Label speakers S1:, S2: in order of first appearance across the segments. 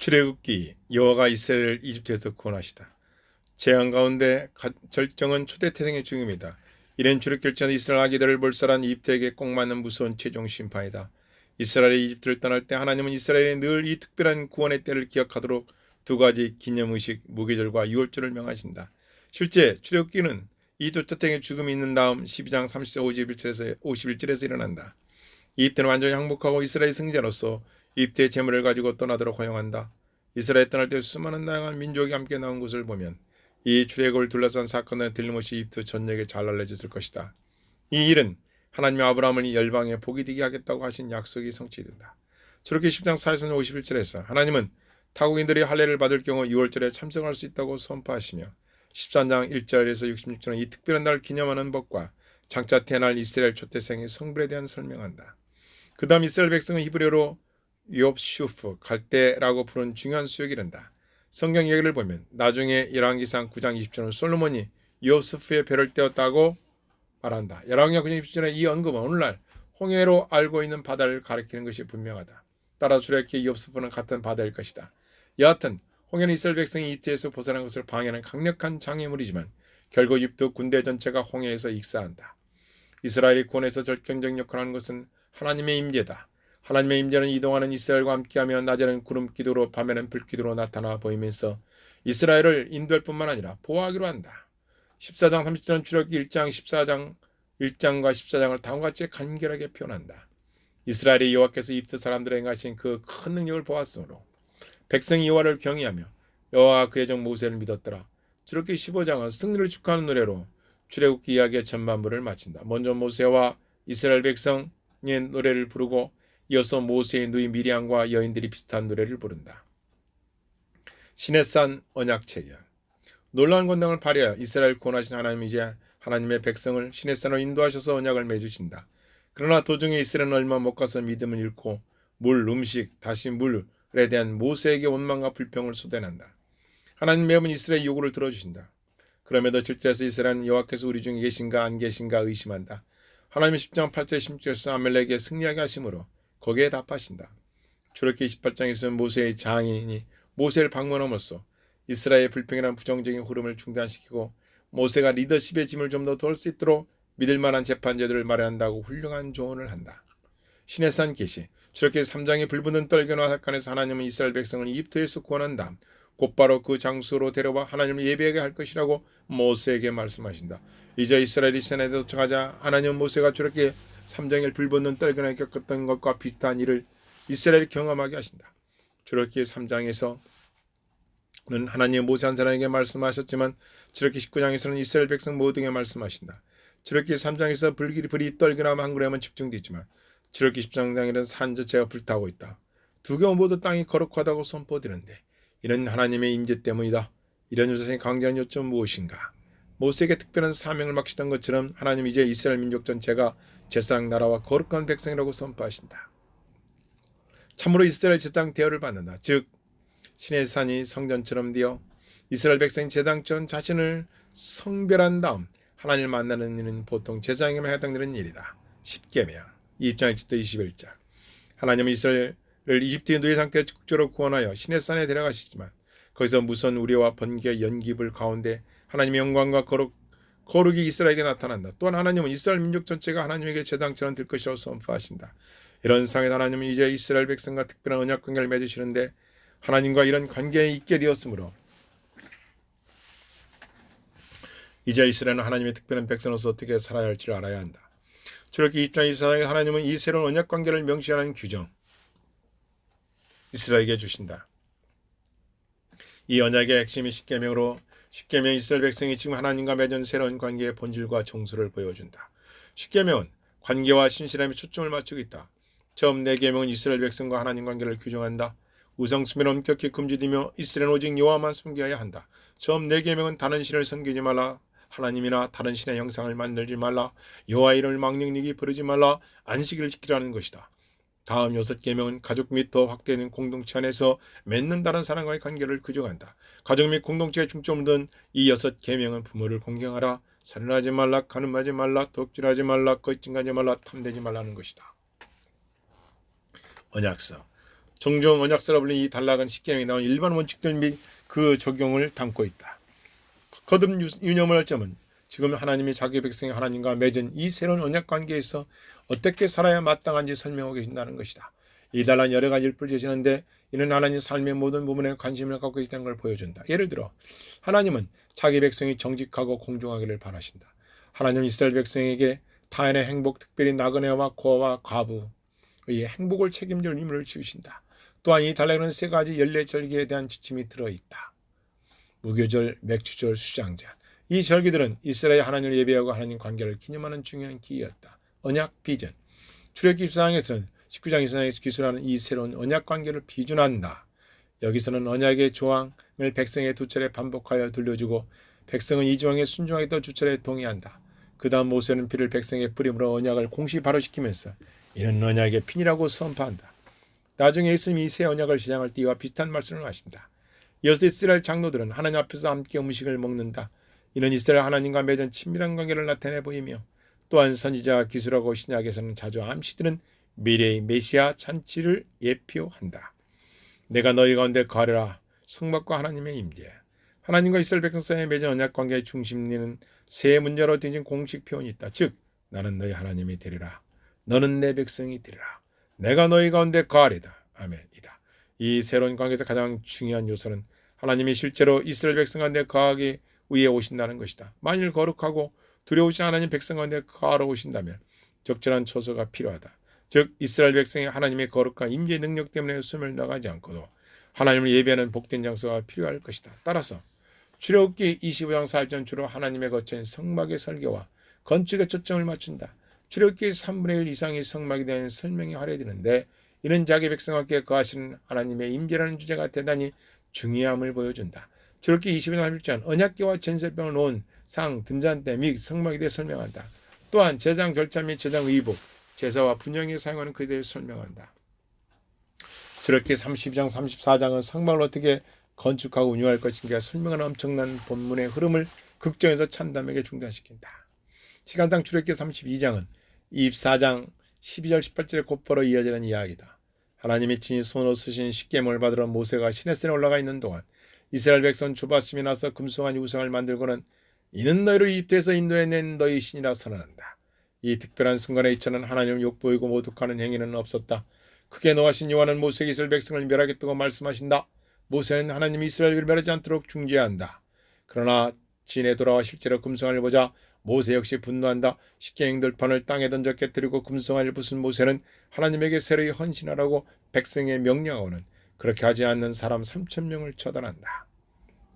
S1: 출애굽기 여호와가 이스라엘을 이집트에서 구원하시다. 재앙 가운데 절정은 초대태생의 죽음이다. 이런 출애굽결전 이스라엘 아기들을 몰살한 이집트에게 꼭 맞는 무서운 최종 심판이다. 이스라엘이 이집트를 떠날 때 하나님은 이스라엘이 늘 이 특별한 구원의 때를 기억하도록 두 가지 기념의식, 무기절과 유월절을 명하신다. 실제 출애굽기는 이 초대태생의 죽음이 있는 다음 12장 30절 51절에서 일어난다. 이집트는 완전히 항복하고 이스라엘 승자로서 이집트의 재물을 가지고 떠나도록 허용한다. 이스라엘 떠날 때 수많은 다양한 민족이 함께 나온 것을 보면 이 출애굽을 둘러싼 사건은 틀림없이 이집트 전역에 잘 알려졌을 것이다. 이 일은 하나님이 아브라함을 이 열방에 복이 되게 하겠다고 하신 약속이 성취된다. 출애굽기 10장 40절 51절에서 하나님은 타국인들이 할례를 받을 경우 6월절에 참석할 수 있다고 선포하시며 13장 1절에서 66절은 이 특별한 날 기념하는 법과 장차 태어날 이스라엘 초태생의 성불에 대한 설명한다. 그 다음 이스라엘 백성은 히브리어로 욥슈프, 갈대라고 부른 중요한 수역이 이른다. 성경 이야기를 보면 나중에 열왕기상 9장 20절은 솔로몬이 욥스프의 배를 떼었다고 말한다. 열왕기상 9장 20절의 이 언급은 오늘날 홍해로 알고 있는 바다를 가리키는 것이 분명하다. 따라 출애굽기 욥스프는 같은 바다일 것이다. 여하튼 홍해는 이스라엘 백성이 이집트에서 벗어난 것을 방해하는 강력한 장애물이지만 결국 이집트 군대 전체가 홍해에서 익사한다. 이스라엘이 구원에서 결정적 역할을 하는 것은 하나님의 임재다. 하나님의 임재는 이동하는 이스라엘과 함께하며 낮에는 구름 기도로 밤에는 불 기도로 나타나 보이면서 이스라엘을 인도할 뿐만 아니라 보호하기로 한다. 14장 30절은 출애굽기 1장과 14장을 다음과 같이 간결하게 표현한다. 이스라엘이 여호와께서 이집트 사람들에게 행하신 그 큰 능력을 보았으므로 백성이 여호와를 경외하며 여호와가 그의 종 모세를 믿었더라. 출애굽기 15장은 승리를 축하하는 노래로 출애굽기 이야기의 전반부를 마친다. 먼저 모세와 이스라엘 백성의 노래를 부르고 이어서 모세의 누이 미리암과 여인들이 비슷한 노래를 부른다. 시내산 언약체결. 놀라운 권능을 발휘하여 이스라엘 구원하신 하나님이 이제 하나님의 백성을 시내산으로 인도하셔서 언약을 맺으신다. 그러나 도중에 이스라엘은 얼마 못 가서 믿음을 잃고 물, 음식, 다시 물에 대한 모세에게 원망과 불평을 쏟아낸다. 하나님 매번 이스라엘의 요구를 들어주신다. 그럼에도 실제에서 이스라엘은 여호와께서 우리 중에 계신가 안 계신가 의심한다. 하나님은 10장 8절 16절에서 아말렉에게 승리하게 하심으로 거기에 답하신다. 출애굽기 28장에서 모세의 장인이 모세를 방문함으로써 이스라엘의 불평이라는 부정적인 흐름을 중단시키고 모세가 리더십의 짐을 좀 더 덜 수 있도록 믿을 만한 재판제도를 마련한다고 훌륭한 조언을 한다. 시내산 계시. 출애굽기 3장의 불붙는 떨기나 사건에서 하나님은 이스라엘 백성을 이집트에서 구원한 다음 곧바로 그 장소로 데려와 하나님을 예배하게 할 것이라고 모세에게 말씀하신다. 이제 이스라엘이 시내에 도착하자 하나님은 모세가 출애굽기 3장의 불붙는 떨기나 겪었던 것과 비슷한 일을 이스라엘이 경험하게 하신다. 출애굽기 3장에서는 하나님은 모세 한 사람에게 말씀하셨지만 출애굽기 19장에서는 이스라엘 백성 모두에게 말씀하신다. 출애굽기 3장에서 불이 떨기나 한 그램은 집중되지만 출애굽기 10장에는 산 자체가 불타고 있다. 두 경우 모두 땅이 거룩하다고 선포되는데 이는 하나님의 임재 때문이다. 이런 요소의 강제한 요점은 무엇인가? 모세에게 특별한 사명을 맡기던 것처럼 하나님 이제 이스라엘 민족 전체가 제사장 나라와 거룩한 백성이라고 선포하신다. 참으로 이스라엘 제사장 대우를 받는다. 즉 신의 산이 성전처럼 되어 이스라엘 백성이 제사장처럼 자신을 성별한 다음 하나님을 만나는 일은 보통 제사장에만 해당되는 일이다. 10계명 2장 1절부터 21절. 하나님은 이스라엘을 이집트의 노예 상태에 적극적으로 구원하여 신의 산에 데려가시지만 거기서 무서운 우려와 번개, 연기불 가운데 하나님의 영광과 거룩이 이스라엘에게 나타난다. 또한 하나님은 이스라엘 민족 전체가 하나님에게 제사장처럼 될 것이라고 선포하신다. 이런 상황에서 하나님은 이제 이스라엘 백성과 특별한 언약 관계를 맺으시는데 하나님과 이런 관계에 있게 되었으므로 이제 이스라엘은 하나님의 특별한 백성으로서 어떻게 살아야 할지를 알아야 한다. 출애굽기 20장 24장에 하나님은 이 새로운 언약 관계를 명시하는 규정 이스라엘에게 주신다. 이 언약의 핵심이 십계명으로 십계명 이스라엘 백성이 지금 하나님과 맺은 새로운 관계의 본질과 정수를 보여준다. 십계명은 관계와 신실함에 초점을 맞추고 있다. 처음 네 계명은 이스라엘 백성과 하나님 관계를 규정한다. 우상숭배는 엄격히 금지되며 이스라엘은 오직 여호와만 섬겨야 한다. 처음 네 계명은 다른 신을 섬기지 말라. 하나님이나 다른 신의 형상을 만들지 말라. 여호와 이름을 망령되게 부르지 말라. 안식일을 지키라는 것이다. 다음 6계명은 가족 및 더 확대되는 공동체 안에서 맺는 다른 사람과의 관계를 규정한다. 가족 및 공동체에 중점을 둔 이 6계명은 부모를 공경하라, 살인하지 말라, 간음하지 말라, 독질하지 말라, 거짓증가하지 말라, 탐내지 말라는 것이다. 언약서. 종종 언약서라 불리는 이 단락은 십계명에 나온 일반 원칙들 및 그 적용을 담고 있다. 거듭 유념을 할 점은 지금 하나님이 자기 백성이 하나님과 맺은 이 새로운 언약 관계에서 어떻게 살아야 마땅한지 설명하고 계신다는 것이다. 이 단락은 여러 가지 일부를 제시하는데 이는 하나님 삶의 모든 부분에 관심을 갖고 계시다는 걸 보여준다. 예를 들어 하나님은 자기 백성이 정직하고 공정하기를 바라신다. 하나님은 이스라엘 백성에게 타인의 행복, 특별히 나그네와 고아와 과부의 행복을 책임질 의무를 지우신다. 또한 이 단락에는 세 가지 연례절기에 대한 지침이 들어있다. 무교절, 맥주절, 수장절. 이 절기들은 이스라엘 하나님을 예배하고 하나님 관계를 기념하는 중요한 기회였다. 언약 비전. 출애굽기 14장에서는 19장 20장에서 기술하는 이 새로운 언약 관계를 비준한다. 여기서는 언약의 조항을 백성에 두 차례 반복하여 들려주고 백성은 이 조항에 순종하겠다고 두 차례 동의한다. 그 다음 모세는 피를 백성의 뿌림으로 언약을 공시 발효시키면서 이는 언약의 핀이라고 선포한다. 나중에 예수님이 이 새 언약을 시작할 때 이와 비슷한 말씀을 하신다. 이어서 이스라엘 장로들은 하나님 앞에서 함께 음식을 먹는다. 이는 이스라엘 하나님과 맺은 친밀한 관계를 나타내 보이며 또한 선지자 기술하고 신약에서는 자주 암시들은 미래의 메시아 잔치를 예표한다. 내가 너희 가운데 거하리라. 성막과 하나님의 임재. 하나님과 이스라엘 백성 사이에 맺은 언약 관계의 중심에는 세 문자로 뒤진 공식 표현이 있다. 즉 나는 너희 하나님이 되리라. 너는 내 백성이 되리라. 내가 너희 가운데 거하리다. 아멘이다. 이 새로운 관계에서 가장 중요한 요소는 하나님이 실제로 이스라엘 백성 가운데 거하기 위해 오신다는 것이다. 만일 거룩하고 두려우시 하나님 백성 가운데 거하러 오신다면 적절한 처소가 필요하다. 즉 이스라엘 백성이 하나님의 거룩한 임재 능력 때문에 숨을 나가지 않고도 하나님을 예배하는 복된 장소가 필요할 것이다. 따라서 출애굽기 25장 4절 주로 하나님의 거처인 성막의 설계와 건축에 초점을 맞춘다. 출애굽기 3분의 1 이상이 성막에 대한 설명이 할애되는데 이는 자기 백성과 함께 거하시는 하나님의 임재라는 주제가 대단히 중요함을 보여준다. 출애굽기 25장 1절 언약궤와 전세병을 놓은 상, 등잔대 및 성막에 대해 설명한다. 또한 제장 절차 및 제장 의복, 제사와 분향에 사용하는 그에 대해 설명한다. 출애굽기 32장 34장은 성막을 어떻게 건축하고 운영할 것인가 설명하는 엄청난 본문의 흐름을 극정에서 찬담에게 중단시킨다. 시간상 출애굽기 32장은 24장 12절 18절에 곧바로 이어지는 이야기다. 하나님이 친히 손으로 쓰신 십계명을 받으러 모세가 시내산에 올라가 있는 동안 이스라엘 백성 조바심이 나서 금송아지 우상을 만들고는 이는 너희를 이집트에서 인도해낸 너희 신이라 선언한다. 이 특별한 순간에 이처럼 하나님을 욕보이고 모독하는 행위는 없었다. 크게 노하신 여호와는 모세에게 이스라엘 백성을 멸하겠다고 말씀하신다. 모세는 하나님이 이스라엘을 멸하지 않도록 중재한다. 그러나 진에 돌아와 실제로 금송아지를 보자 모세 역시 분노한다. 십계명 들판을 땅에 던져 깨뜨리고 금송아지를 부순 모세는 하나님에게 새로이 헌신하라고 백성에 명령하고는 그렇게 하지 않는 사람 3,000명을 처단한다.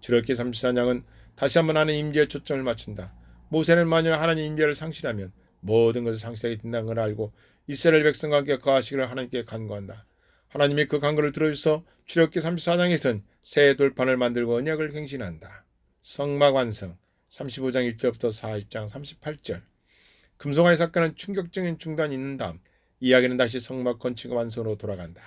S1: 출애굽기 34장은 다시 한번 하나님 임재에 초점을 맞춘다. 모세는 만일 하나님 임재를 상실하면 모든 것을 상실하게 된다는 걸 알고 이스라엘 백성과 함께 거하시기를 하나님께 간구한다. 하나님이 그 간구를 들어주셔서 출애굽기 34장에서는 새 돌판을 만들고 언약을 갱신한다. 성막 완성 35장 1절부터 40장 38절. 금송아지 사건은 충격적인 중단이 있는 다음 이야기는 다시 성막 건축 완성으로 돌아간다.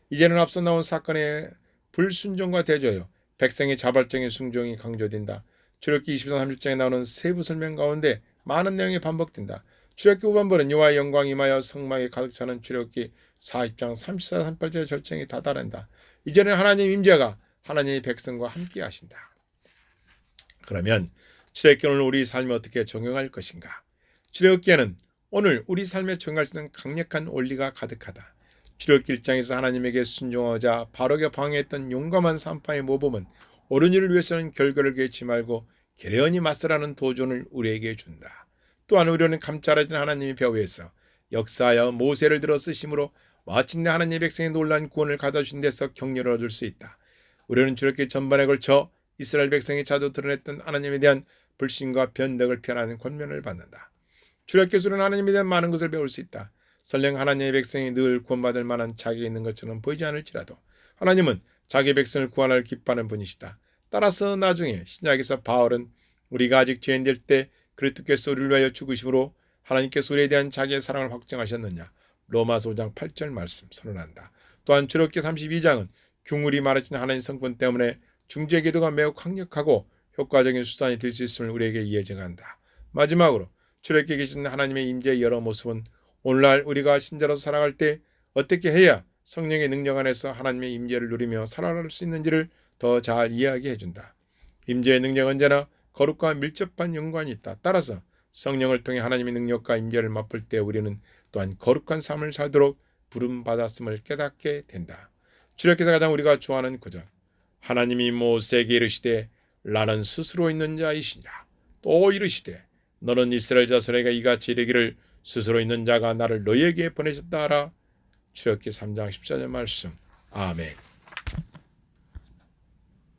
S1: 이제는 앞서 나온 사건의 불순종과 대조여 백성의 자발적인 순종이 강조된다. 출애굽기 23장 30장에 나오는 세부 설명 가운데 많은 내용이 반복된다. 출애굽기 후반부는 여호와의 영광이 임하여 성막에 가득 차는 출애굽기 40장 34, 38절의 절정이 다다른다. 이제는 하나님 임재가 하나님의 백성과 함께 하신다. 그러면 출애굽기는 우리 삶에 어떻게 적용할 것인가? 출애굽기에는 오늘 우리 삶에 적용할 수 있는 강력한 원리가 가득하다. 출애굽기 1장에서 하나님에게 순종하자 바로게 방해했던 용감한 산파의 모범은 옳은 일을 위해서는 결과를 개치 말고 계련히 맞서라는 도전을 우리에게 준다. 또한 우리는 감찰하신 하나님의 벼에서 역사하여 모세를 들어 쓰심으로 마침내 하나님의 백성의 놀라운 구원을 가져주신 데서 격려를 얻을 수 있다. 우리는 출애굽기 전반에 걸쳐 이스라엘 백성이 자주 드러냈던 하나님에 대한 불신과 변덕을 피하는 권면을 받는다. 출애굽기에서는 하나님에 대한 많은 것을 배울 수 있다. 설령 하나님의 백성이 늘 구원받을 만한 자격이 있는 것처럼 보이지 않을지라도 하나님은 자기 백성을 구원할 기뻐하는 분이시다. 따라서 나중에 신약에서 바울은 우리가 아직 죄인될 때 그리스도께서 우리를 위하여 죽으심으로 하나님께서 우리에 대한 자기의 사랑을 확증하셨느냐 로마서 5장 8절 말씀 선언한다. 또한 출애굽기 32장은 궁울이 말하신 하나님 성품 때문에 중재 기도가 매우 강력하고 효과적인 수단이 될 수 있음을 우리에게 예증한다. 마지막으로 출애굽기에 계신 하나님의 임재의 여러 모습은 오늘날 우리가 신자로서 살아갈 때 어떻게 해야 성령의 능력 안에서 하나님의 임재를 누리며 살아갈 수 있는지를 더 잘 이해하게 해준다. 임재의 능력은 언제나 거룩과 밀접한 연관이 있다. 따라서 성령을 통해 하나님의 능력과 임재를 맛볼 때 우리는 또한 거룩한 삶을 살도록 부름받았음을 깨닫게 된다. 출애굽기서 가장 우리가 좋아하는 구절. 하나님이 모세에게 이르시되 나는 스스로 있는 자이시니라. 또 이르시되 너는 이스라엘 자손에게 이같이 이르기를 스스로 있는 자가 나를 너희에게 보내셨다 하라. 출애굽기 3장 14절 말씀. 아멘.